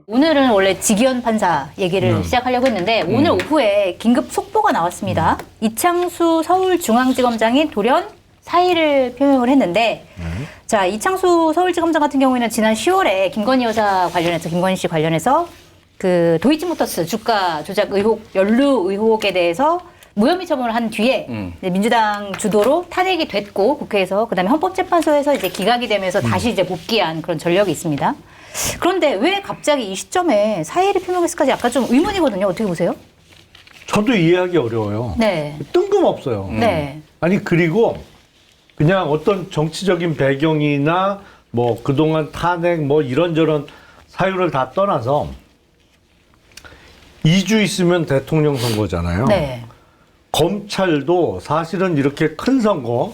오늘은 원래 지기현 판사 얘기를 시작하려고 했는데 오늘 오후에 긴급 속보가 나왔습니다. 이창수 서울중앙지검장이 돌연 사의를 표명을 했는데 자, 이창수 서울지검장 같은 경우에는 지난 10월에 김건희 여사 관련해서 김건희 씨 관련해서 그 도이치모터스 주가 조작 의혹 연루 의혹에 대해서 무혐의 처분을 한 뒤에 이제 민주당 주도로 탄핵이 됐고 국회에서 그다음에 헌법재판소에서 이제 기각이 되면서 다시 이제 복귀한 그런 전력이 있습니다. 그런데 왜 갑자기 이 시점에 사의를 표명했을까지 약간 좀 의문이거든요. 어떻게 보세요? 저도 이해하기 어려워요. 네. 뜬금없어요. 네. 아니 그리고 그냥 어떤 정치적인 배경이나 뭐 그동안 탄핵 뭐 이런저런 사유를 다 떠나서 2주 있으면 대통령 선거잖아요. 네. 검찰도 사실은 이렇게 큰 선거,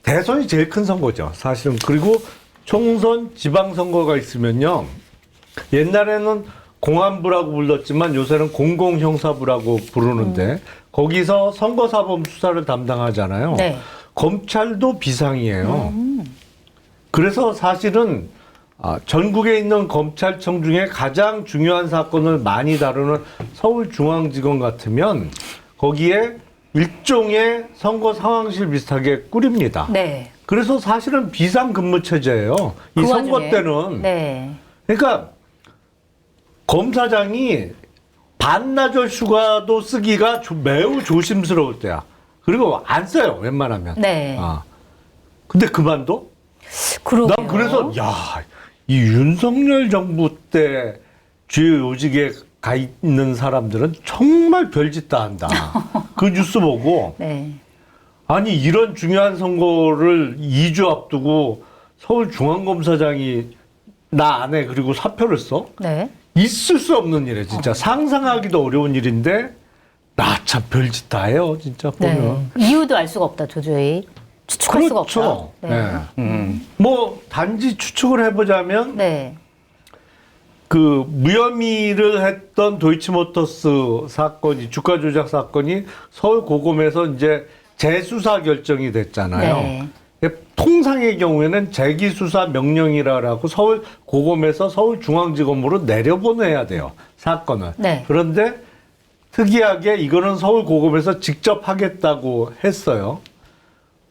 대선이 제일 큰 선거죠. 사실은. 그리고 총선, 지방선거가 있으면요. 옛날에는 공안부라고 불렀지만 요새는 공공형사부라고 부르는데 거기서 선거사범 수사를 담당하잖아요. 네. 검찰도 비상이에요. 그래서 사실은 전국에 있는 검찰청 중에 가장 중요한 사건을 많이 다루는 서울중앙지검 같으면 거기에 일종의 선거 상황실 비슷하게 꾸립니다. 네. 그래서 사실은 비상근무 체제예요. 이 선거 와중에. 때는. 네. 그러니까 검사장이 반나절 휴가도 쓰기가 매우 조심스러울 때야. 그리고 안 써요, 웬만하면. 네. 근데 그만둬? 그러게요. 난 그래서 이 윤석열 정부 때 주요 요직에 가 있는 사람들은 정말 별짓 다 한다. 그 뉴스 보고 네. 아니 이런 중요한 선거를 2주 앞두고 서울중앙검사장이 나 안 해 그리고 사표를 써? 네. 있을 수 없는 일이에요. 진짜 상상하기도 어려운 일인데 나 참 별짓 다 해요. 진짜 보면. 네. 이유도 알 수가 없다. 도저히 추측할 수가 없다. 네. 뭐 단지 추측을 해보자면 네. 그 무혐의를 했던 도이치모터스 사건이 주가 조작 사건이 서울 고검에서 이제 재수사 결정이 됐잖아요. 네. 통상의 경우에는 재기수사 명령이라고 서울 고검에서 서울중앙지검으로 내려보내야 돼요. 사건을. 네. 그런데 특이하게 이거는 서울 고검에서 직접 하겠다고 했어요.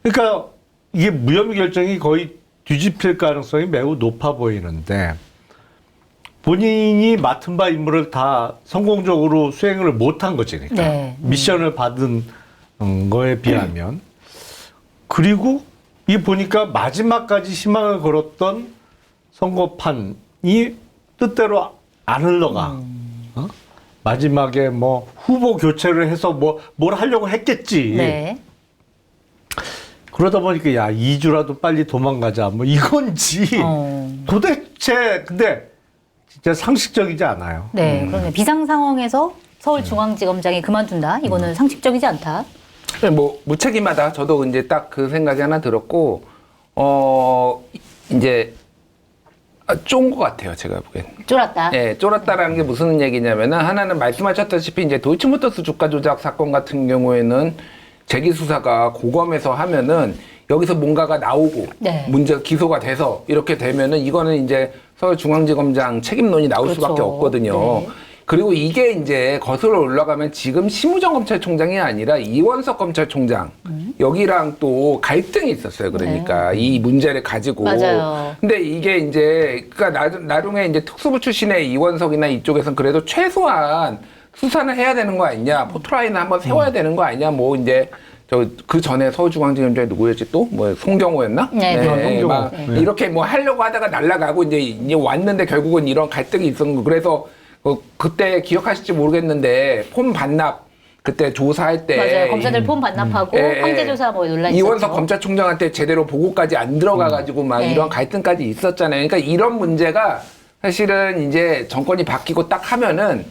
그러니까 이게 무혐의 결정이 거의 뒤집힐 가능성이 매우 높아 보이는데 본인이 맡은 바 임무를 다 성공적으로 수행을 못한 거지. 그러니까 네. 미션을 받은 거에 비하면. 그리고 이 보니까 마지막까지 희망을 걸었던 선거판이 뜻대로 안 흘러가. 마지막에 뭐 후보 교체를 해서 뭘 하려고 했겠지. 네. 그러다 보니까 야 2주라도 빨리 도망가자 뭐 이건지 도대체 근데 진짜 상식적이지 않아요. 네. 그러네. 비상 상황에서 서울중앙지검장이 그만둔다. 이거는 상식적이지 않다. 뭐 무책임하다. 저도 이제 딱 그 생각이 하나 들었고 이제 쫀 것 같아요. 제가 보기엔. 쫄았다. 예, 쫄았다라는 게 무슨 얘기냐면은 하나는 말씀하셨다시피 이제 도이치모터스 주가 조작 사건 같은 경우에는 재기 수사가 고검에서 하면은 여기서 뭔가가 나오고 네. 문제 기소가 돼서 이렇게 되면은 이거는 이제 서울중앙지검장 책임론이 나올 그렇죠. 수밖에 없거든요. 네. 그리고 이게 이제 거슬러 올라가면 지금 심우정 검찰총장이 아니라 이원석 검찰총장 여기랑 또 갈등이 있었어요. 그러니까 이 문제를 가지고. 맞아요. 근데 이게 이제 그러니까 나중에 이제 특수부 출신의 이원석이나 이쪽에서는 그래도 최소한 수사는 해야 되는 거 아니냐, 포토라인을 한번 세워야 되는 거 아니냐, 뭐 이제 그 전에 서울중앙지검장이 누구였지 또? 뭐 송경호였나? 네. 송경호. 막 이렇게 뭐 하려고 하다가 날아가고 이제 왔는데 결국은 이런 갈등이 있었는 거. 그래서 그때 기억하실지 모르겠는데 폰 반납 그때 조사할 때 맞아요. 검사들 폰 반납하고 황제조사 뭐 논란이 이원석 있었죠. 검찰총장한테 제대로 보고까지 안 들어가가지고 막 네. 이런 갈등까지 있었잖아요. 그러니까 이런 문제가 사실은 이제 정권이 바뀌고 딱 하면은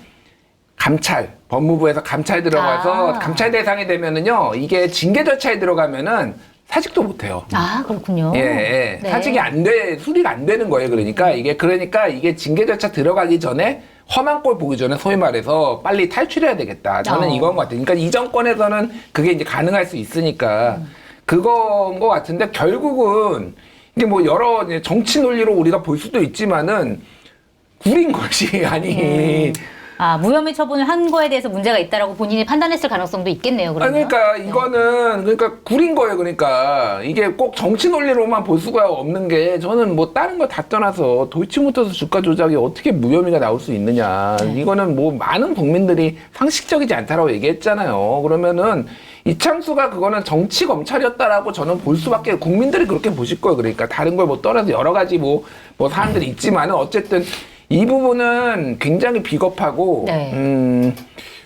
감찰, 법무부에서 감찰 들어가서 감찰 대상이 되면은요, 이게 징계 절차에 들어가면은 사직도 못해요. 아, 그렇군요. 예. 네. 사직이 안 돼, 수리가 안 되는 거예요. 그러니까 이게 징계 절차 들어가기 전에 험한 꼴 보기 전에 소위 말해서 빨리 탈출해야 되겠다. 저는 이건 것 같아요. 그러니까 이 정권에서는 그게 이제 가능할 수 있으니까 그건 것 같은데 결국은 이게 뭐 여러 정치 논리로 우리가 볼 수도 있지만은 구린 것이 아니. 아, 무혐의 처분을 한 거에 대해서 문제가 있다라고 본인이 판단했을 가능성도 있겠네요. 그러면. 아니, 그러니까 이거는 그러니까 구린 거예요. 그러니까 이게 꼭 정치 논리로만 볼 수가 없는 게 저는 뭐 다른 거 다 떠나서 도이치모터스 주가 조작이 어떻게 무혐의가 나올 수 있느냐. 이거는 뭐 많은 국민들이 상식적이지 않다라고 얘기했잖아요. 그러면은 이창수가 그거는 정치 검찰이었다라고 저는 볼 수밖에 국민들이 그렇게 보실 거예요. 그러니까 다른 걸 뭐 떠나서 여러 가지 뭐 사안들이 있지만은 어쨌든 이 부분은 굉장히 비겁하고 네.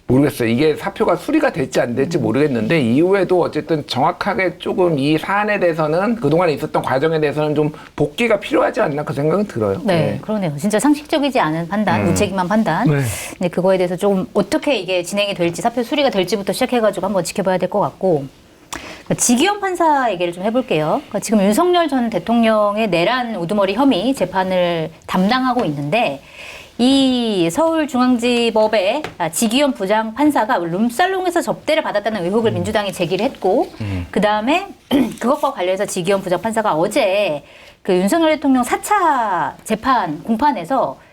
모르겠어요. 이게 사표가 수리가 될지 안 될지 모르겠는데 이후에도 어쨌든 정확하게 조금 이 사안에 대해서는 그동안에 있었던 과정에 대해서는 좀 복귀가 필요하지 않나 그 생각은 들어요. 네, 그러네요. 진짜 상식적이지 않은 판단, 무책임한 판단. 네. 근데 그거에 대해서 좀 어떻게 이게 진행이 될지, 사표 수리가 될지부터 시작해가지고 한번 지켜봐야 될 것 같고. 지기현 판사 얘기를 좀 해볼게요. 그러니까 지금 윤석열 전 대통령의 내란 우두머리 혐의 재판을 담당하고 있는데 이 서울중앙지법의 지기현 부장 판사가 룸살롱에서 접대를 받았다는 의혹을 민주당이 제기를 했고 그 다음에 그것과 관련해서 지기현 부장 판사가 어제 그 윤석열 대통령 4차 재판 공판에서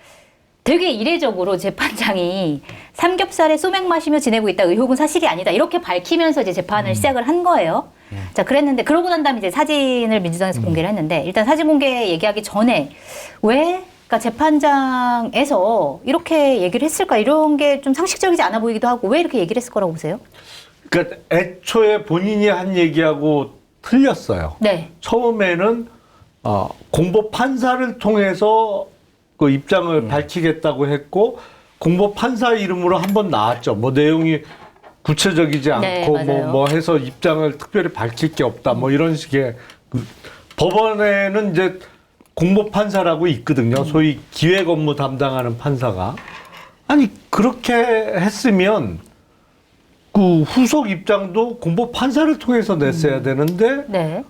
되게 이례적으로 재판장이 삼겹살에 소맥 마시며 지내고 있다. 의혹은 사실이 아니다. 이렇게 밝히면서 이제 재판을 시작을 한 거예요. 자, 그랬는데 그러고 난 다음에 이제 사진을 민주당에서 공개를 했는데 일단 사진 공개 얘기하기 전에 왜 그러니까 재판장에서 이렇게 얘기를 했을까? 이런 게 좀 상식적이지 않아 보이기도 하고 왜 이렇게 얘기를 했을 거라고 보세요? 그러니까 애초에 본인이 한 얘기하고 틀렸어요. 네. 처음에는 공보 판사를 통해서 그 입장을 밝히겠다고 했고 공보 판사 이름으로 한번 나왔죠. 뭐 내용이 구체적이지 네, 않고 맞아요. 뭐 해서 입장을 특별히 밝힐 게 없다. 뭐 이런 식의 법원에는 이제 공보 판사라고 있거든요. 소위 기획 업무 담당하는 판사가. 아니 그렇게 했으면 그 후속 입장도 공보 판사를 통해서 냈어야 되는데 네.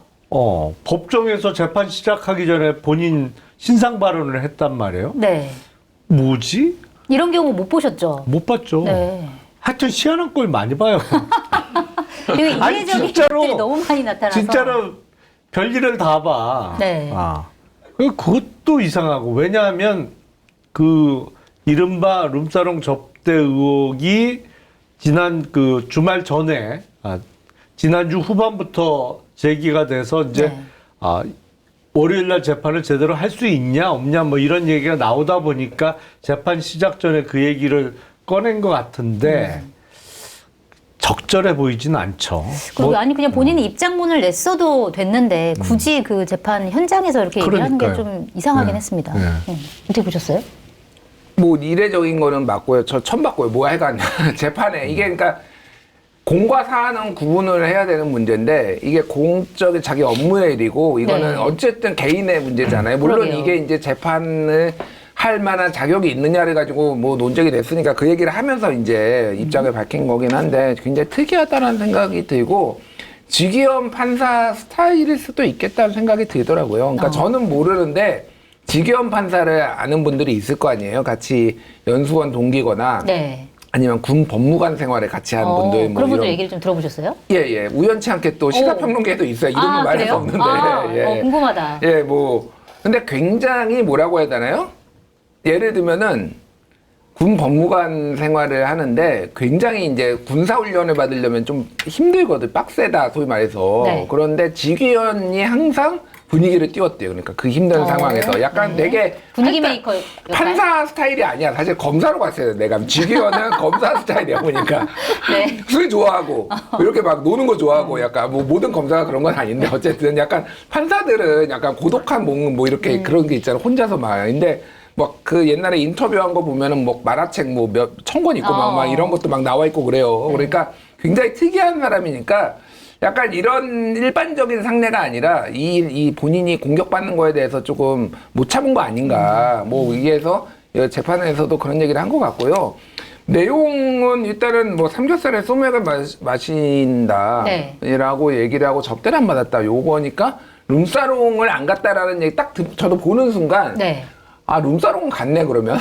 법정에서 재판 시작하기 전에 본인 신상 발언을 했단 말이에요. 네. 뭐지? 이런 경우 못 보셨죠? 못 봤죠. 네. 하여튼 희한한 꼴 많이 봐요. 되게 아니, 이례적인 진짜로, 것들이 너무 많이 나타나서. 진짜로 별일을 다 봐. 네. 그것도 이상하고 왜냐하면 그 이른바 룸사롱 접대 의혹이 지난 그 주말 전에 지난주 후반부터 제기가 돼서 이제 네. 월요일 날 재판을 제대로 할 수 있냐 없냐 뭐 이런 얘기가 나오다 보니까 재판 시작 전에 그 얘기를 꺼낸 것 같은데 적절해 보이진 않죠. 그리고 아니 그냥 본인이 입장문을 냈어도 됐는데 굳이 그 재판 현장에서 이렇게 얘기를 하는 게 그러니까요. 좀 이상하긴 네. 했습니다. 네. 어떻게 보셨어요? 뭐 이례적인 거는 맞고요. 저 처음 봤고요. 뭐야 해가 재판에 이게 그러니까 공과 사안은 구분을 해야 되는 문제인데 이게 공적인 자기 업무의 일이고 이거는 네. 어쨌든 개인의 문제잖아요. 물론 그러게요. 이게 이제 재판을 할 만한 자격이 있느냐를 가지고 뭐 논쟁이 됐으니까 그 얘기를 하면서 이제 입장을 밝힌 거긴 한데 굉장히 특이하다는 생각이 들고 지기현 판사 스타일일 수도 있겠다는 생각이 들더라고요. 그러니까 저는 모르는데 지기현 판사를 아는 분들이 있을 거 아니에요. 같이 연수원 동기거나 네. 아니면 군 법무관 생활을 같이 한 분들 뭐 그런 분들 이런 얘기를 좀 들어보셨어요? 예. 우연치 않게 또 시사평론계에도 있어요. 이름을 말할 수 없는데. 예. 궁금하다. 예, 뭐 근데 굉장히 뭐라고 해야 되나요? 예를 들면은 군 법무관 생활을 하는데 굉장히 이제 군사 훈련을 받으려면 좀 힘들거든. 빡세다 소위 말해서. 네. 그런데 지기현이 항상 분위기를 띄웠대요. 그러니까 그 힘든 상황에서 약간 네. 되게 분위기 판사- 메이커 역할? 판사 스타일이 아니야. 사실 검사로 갔어요. 내가 지기현은 검사 스타일이야 보니까. 네. 술 좋아하고 이렇게 막 노는 거 좋아하고 약간 뭐 모든 검사가 그런 건 아닌데 어쨌든 약간 판사들은 약간 고독한 몸 뭐 이렇게 그런 게 있잖아. 혼자서 막. 근데 막 그 옛날에 인터뷰한 거 보면은 뭐 만화책 뭐 몇 천 권 있고 막 이런 것도 막 나와 있고 그래요. 그러니까 굉장히 특이한 사람이니까 약간 이런 일반적인 상례가 아니라 이 본인이 공격받는 거에 대해서 조금 못 참은 거 아닌가. 뭐 위에서 재판에서도 그런 얘기를 한 것 같고요. 내용은 일단은 뭐 삼겹살에 소맥을 마신다라고 얘기를 하고 접대를 안 받았다. 요거니까 룸사롱을 안 갔다라는 얘기 딱 저도 보는 순간 네. 아, 룸사롱은 갔네, 그러면.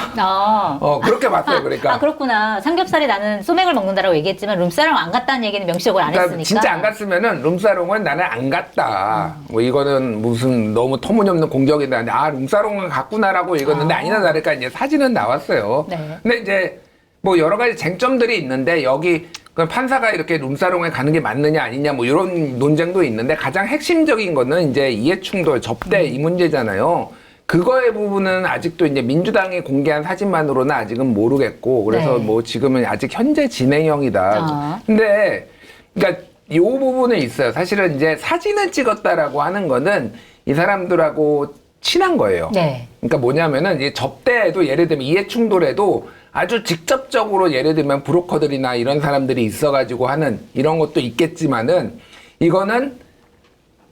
그렇게 봤어요, 그러니까. 그렇구나. 삼겹살이 나는 소맥을 먹는다라고 얘기했지만 룸사롱 안 갔다는 얘기는 명시적으로 안 그러니까 했으니까. 진짜 안 갔으면은 룸사롱은 나는 안 갔다. 뭐 이거는 무슨 너무 터무니없는 공격이다. 아, 룸사롱은 갔구나라고 읽었는데 아니나 다를까 이제 사진은 나왔어요. 네. 근데 이제 뭐 여러 가지 쟁점들이 있는데 여기 그 판사가 이렇게 룸사롱에 가는 게 맞느냐 아니냐 뭐 이런 논쟁도 있는데 가장 핵심적인 거는 이제 이해충돌, 접대 이 문제잖아요. 그거의 부분은 아직도 이제 민주당이 공개한 사진만으로는 아직은 모르겠고 그래서 네. 뭐 지금은 아직 현재 진행형이다. 근데 그러니까 이 부분은 있어요. 사실은 이제 사진을 찍었다라고 하는 거는 이 사람들하고 친한 거예요. 네. 그러니까 뭐냐면은 이 접대에도 예를 들면 이해충돌에도 아주 직접적으로 예를 들면 브로커들이나 이런 사람들이 있어가지고 하는 이런 것도 있겠지만은 이거는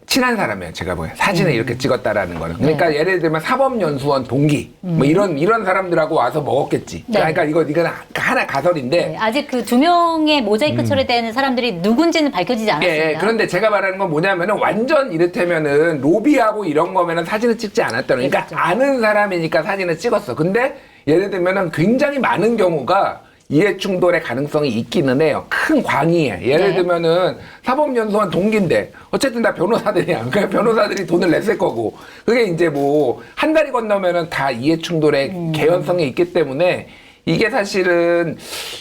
친한 사람이에요. 제가 보기엔 사진을 이렇게 찍었다라는 거는. 그러니까 예를 들면 사법연수원 동기 뭐 이런 사람들하고 와서 먹었겠지. 네. 그러니까 이건 하나 가설인데. 네, 아직 그 2명의 모자이크 처리되는 사람들이 누군지는 밝혀지지 않았습니다. 예, 그런데 제가 말하는 건 뭐냐면은 완전 이를테면은 로비하고 이런 거면은 사진을 찍지 않았다는. 그러니까 그렇죠. 아는 사람이니까 사진을 찍었어. 근데 예를 들면은 굉장히 많은 경우가 이해충돌의 가능성이 있기는 해요. 큰 광의에. 예를 네. 들면은 사법연수원 동기인데 어쨌든 다 변호사들이야. 그러니까 변호사들이 돈을 냈을 거고 그게 이제 뭐 한 달이 건너면은 다 이해충돌의 개연성이 있기 때문에 이게 사실은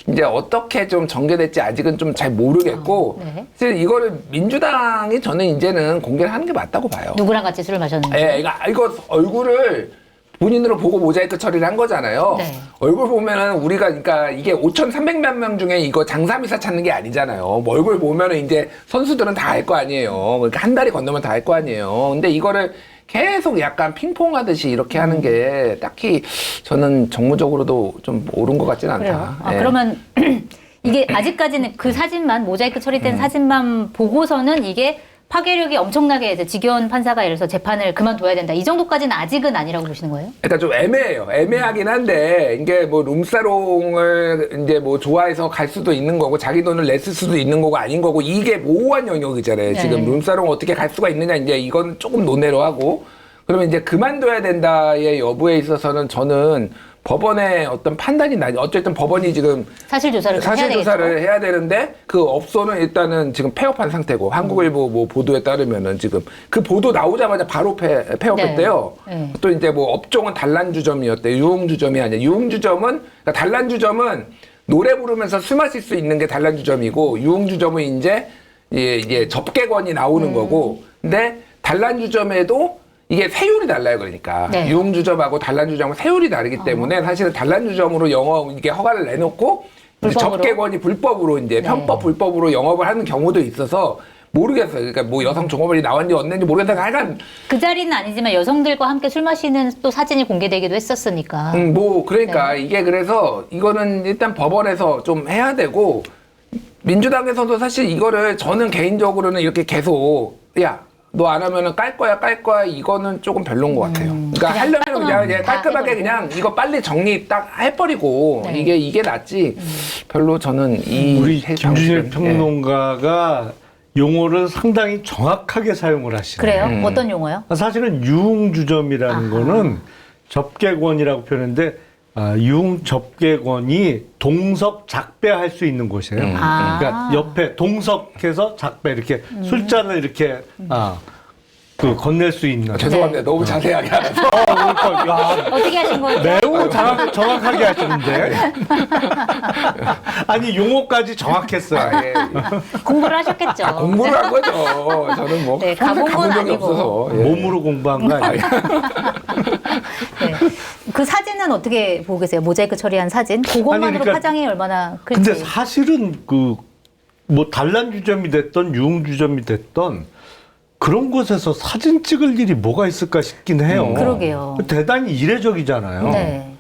이제 어떻게 좀 전개될지 아직은 좀 잘 모르겠고 네. 사실 이거를 민주당이 저는 이제는 공개를 하는 게 맞다고 봐요. 누구랑 같이 술을 마셨는지. 예, 이거 얼굴을 본인으로 보고 모자이크 처리를 한 거잖아요. 네. 얼굴 보면은 우리가 그러니까 이게 5,300만 명 중에 이거 장사미사 찾는 게 아니잖아요. 뭐 얼굴 보면은 이제 선수들은 다 알 거 아니에요. 그러니까 한 달이 건너면 다 알 거 아니에요. 근데 이거를 계속 약간 핑퐁하듯이 이렇게 하는 게 딱히 저는 정무적으로도 좀 옳은 것 같지는 않다. 그래요. 예. 그러면 이게 아직까지는 그 사진만 모자이크 처리된 사진만 보고서는 이게 파괴력이 엄청나게 이제 지기현 판사가 예를 들어서 재판을 그만둬야 된다. 이 정도까지는 아직은 아니라고 보시는 거예요? 그러니까 좀 애매해요. 애매하긴 한데 이게 뭐 룸사롱을 이제 뭐 좋아해서 갈 수도 있는 거고 자기 돈을 냈을 수도 있는 거고 아닌 거고 이게 모호한 영역이잖아요. 네. 지금 룸사롱 어떻게 갈 수가 있느냐 이제 이건 조금 논외로 하고 그러면 이제 그만둬야 된다의 여부에 있어서는 저는 법원의 어떤 판단이 나죠. 어쨌든 법원이 지금 사실 조사를 좀 해야 사실 되겠죠. 조사를 해야 되는데 그 업소는 일단은 지금 폐업한 상태고 한국일보 뭐 보도에 따르면은 지금 그 보도 나오자마자 바로 폐업했대요. 네. 또 이제 뭐 업종은 단란주점이었대. 유흥주점이 아니야. 유흥주점은 그러니까 단란주점은 노래 부르면서 술 마실 수 있는 게 단란주점이고 유흥주점은 이제 접객원이 나오는 거고. 근데 단란주점에도 이게 세율이 달라요, 그러니까. 네. 유흥주점하고 단란주점은 세율이 다르기 때문에 사실은 단란주점으로 영업, 이게 허가를 내놓고 이제 불법으로? 접객원이 불법으로 이제 편법 불법으로 영업을 하는 경우도 있어서 모르겠어요. 그러니까 뭐 여성 종업원이 나왔는지 없는지 모르겠는데 하여간 그 자리는 아니지만 여성들과 함께 술 마시는 또 사진이 공개되기도 했었으니까. 뭐 그러니까 네. 이게 그래서 이거는 일단 법원에서 좀 해야 되고 민주당에서도 사실 이거를 저는 개인적으로는 이렇게 계속 야 너 안 하면은 깔 거야 이거는 조금 별론 것 같아요. 그러니까 하려면 그냥 이제 다 깔끔하게 해버리고. 그냥 이거 빨리 정리 딱 해버리고 네. 이게 낫지. 별로 저는 이 우리 세상은, 김준일 예. 평론가가 용어를 상당히 정확하게 사용을 하시네요. 그래요? 어떤 용어요? 사실은 유흥주점이라는 거는 접객원이라고 표현했는데 유흥접객원이 동석 작배할 수 있는 곳이에요. 그러니까 옆에 동석해서 작배 이렇게 술잔을 이렇게 그 건넬 수 있는. 죄송합니다. 너무 자세하게 알아서. 그러니까 야, 어떻게 하신 거죠? 매우 정확하게 하시는데. 아니 용어까지 정확했어요. 예. 공부를 하셨겠죠. 공부를 한 거죠. 저는 뭐 네, 평생 가본 건 가본 적이 아니고. 없어서. 예. 몸으로 공부한 거 아니에요? 네. 그 사진은 어떻게 보고 계세요? 모자이크 처리한 사진? 그것만으로 아니, 그러니까 파장이 얼마나 클지. 근데 사실은 뭐 단란주점이 됐던 유흥주점이 됐던 그런 곳에서 사진 찍을 일이 뭐가 있을까 싶긴 해요. 그러게요. 대단히 이례적이잖아요. 네.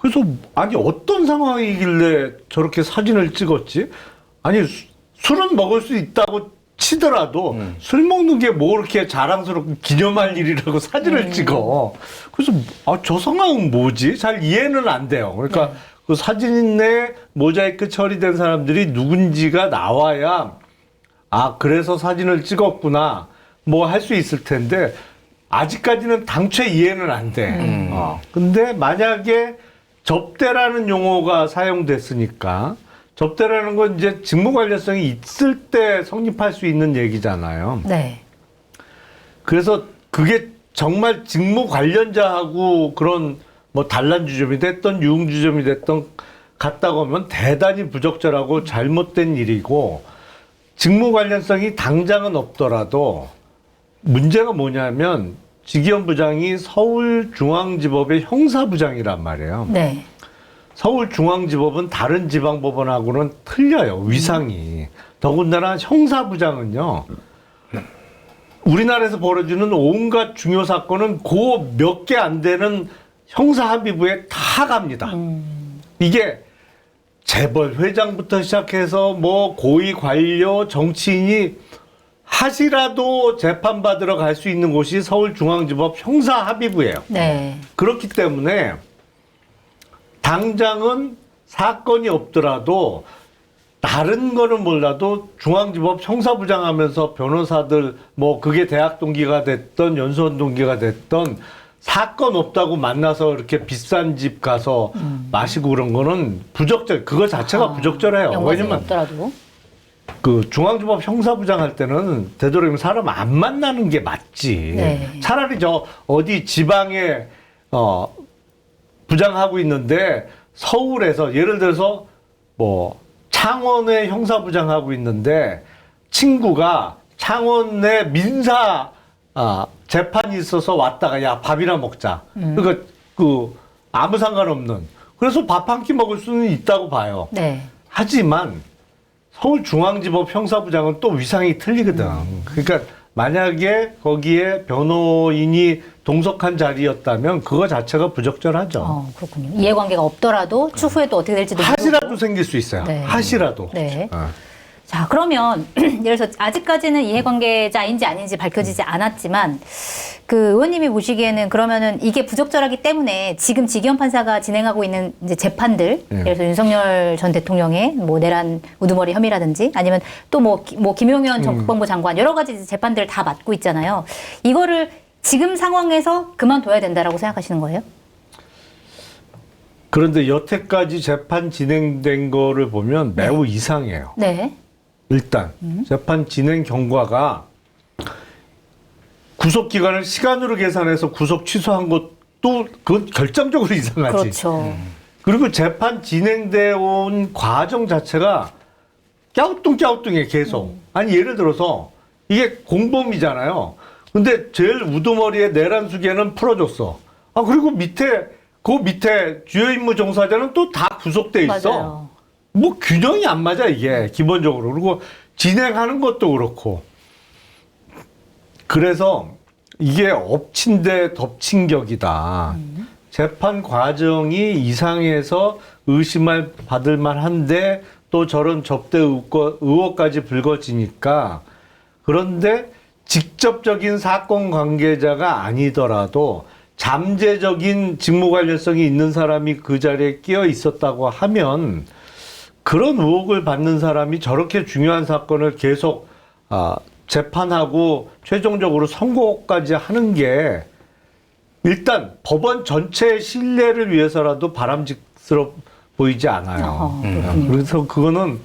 그래서 아니 어떤 상황이길래 저렇게 사진을 찍었지? 아니 술은 먹을 수 있다고 치더라도 술 먹는 게 뭐 그렇게 자랑스럽고 기념할 일이라고 사진을 찍어. 그래서 저 상황은 뭐지? 잘 이해는 안 돼요. 그러니까 그 사진에 모자이크 처리된 사람들이 누군지가 나와야 그래서 사진을 찍었구나 뭐 할 수 있을 텐데 아직까지는 당최 이해는 안 돼. 근데 만약에 접대라는 용어가 사용됐으니까 접대라는 건 이제 직무 관련성이 있을 때 성립할 수 있는 얘기잖아요. 네. 그래서 그게 정말 직무 관련자하고 그런 뭐 단란 주점이 됐던 유흥 주점이 됐던 갔다고 하면 대단히 부적절하고 잘못된 일이고 직무 관련성이 당장은 없더라도 문제가 뭐냐면 지기현 부장이 서울중앙지법의 형사부장이란 말이에요. 네. 서울중앙지법은 다른 지방법원하고는 틀려요. 위상이. 더군다나 형사부장은요. 우리나라에서 벌어지는 온갖 중요 사건은 그 몇 개 안 되는 형사합의부에 다 갑니다. 이게 재벌 회장부터 시작해서 뭐 고위 관료 정치인이 하시라도 재판받으러 갈 수 있는 곳이 서울중앙지법 형사합의부예요. 네. 그렇기 때문에 당장은 사건이 없더라도 다른 거는 몰라도 중앙지법 형사부장 하면서 변호사들 뭐 그게 대학 동기가 됐던 연수원 동기가 됐던 사건 없다고 만나서 이렇게 비싼 집 가서 마시고 그런 거는 부적절, 그거 자체가 부적절해요. 연관성이 왜냐면 없더라도. 그 중앙지법 형사부장 할 때는 되도록이면 사람 안 만나는 게 맞지. 네. 차라리 저 어디 지방에 부장하고 있는데 서울에서 예를 들어서 뭐 창원에 형사부장하고 있는데 친구가 창원에 민사 재판이 있어서 왔다가 야 밥이나 먹자. 그러니까 그 아무 상관없는. 그래서 밥 한 끼 먹을 수는 있다고 봐요. 네. 하지만 서울중앙지법 형사부장은 또 위상이 틀리거든. 그러니까 만약에 거기에 변호인이 동석한 자리였다면 그거 자체가 부적절하죠. 그렇군요. 이해관계가 없더라도 추후에 또 어떻게 될지도 하시라도 모르고. 생길 수 있어요. 네. 하시라도. 네. 어. 자, 그러면 예를 들어서 아직까지는 이해관계자인지 아닌지 밝혀지지 않았지만 그 의원님이 보시기에는 그러면은 이게 부적절하기 때문에 지금 지기현 판사가 진행하고 있는 이제 재판들, 예를 들어서 윤석열 전 대통령의 뭐 내란 우두머리 혐의라든지 아니면 또 뭐 김용현 전 국방부 장관 여러 가지 재판들을 다 맡고 있잖아요. 이거를 지금 상황에서 그만둬야 된다라고 생각하시는 거예요? 그런데 여태까지 재판 진행된 거를 보면 매우 이상해요. 네. 일단 재판 진행 경과가 구속 기간을 시간으로 계산해서 구속 취소한 것도 그건 결정적으로 이상하지. 그렇죠. 그리고 재판 진행되어 온 과정 자체가 갸우뚱해 계속. 아니 예를 들어서 이게 공범이잖아요. 근데 제일 우두머리에 내란 수개는 풀어줬어. 그리고 그 밑에 주요 임무 종사자는 또 다 구속돼 있어. 맞아요. 뭐 균형이 안 맞아 이게 기본적으로. 그리고 진행하는 것도 그렇고. 그래서 이게 엎친 데 덮친 격이다. 재판 과정이 이상해서 의심할 받을 만한데 또 저런 접대 의혹까지 불거지니까. 그런데 직접적인 사건 관계자가 아니더라도 잠재적인 직무 관련성이 있는 사람이 그 자리에 끼어 있었다고 하면 그런 의혹을 받는 사람이 저렇게 중요한 사건을 계속 재판하고 최종적으로 선고까지 하는 게 일단 법원 전체의 신뢰를 위해서라도 바람직스럽 보이지 않아요. 그래서 그거는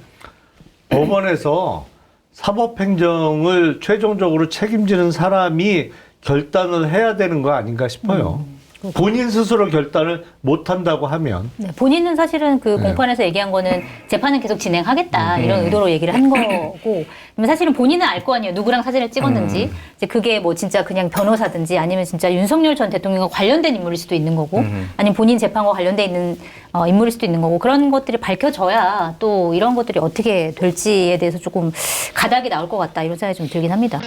법원에서 사법행정을 최종적으로 책임지는 사람이 결단을 해야 되는 거 아닌가 싶어요. 본인 스스로 결단을 못 한다고 하면. 네, 본인은 사실은 그 공판에서 얘기한 거는 재판은 계속 진행하겠다 이런 의도로 얘기를 한 거고, 사실은 본인은 알 거 아니에요. 누구랑 사진을 찍었는지. 이제 그게 뭐 진짜 그냥 변호사든지 아니면 진짜 윤석열 전 대통령과 관련된 인물일 수도 있는 거고, 아니면 본인 재판과 관련돼 있는 인물일 수도 있는 거고, 그런 것들이 밝혀져야 또 이런 것들이 어떻게 될지에 대해서 조금 가닥이 나올 것 같다 이런 생각이 좀 들긴 합니다.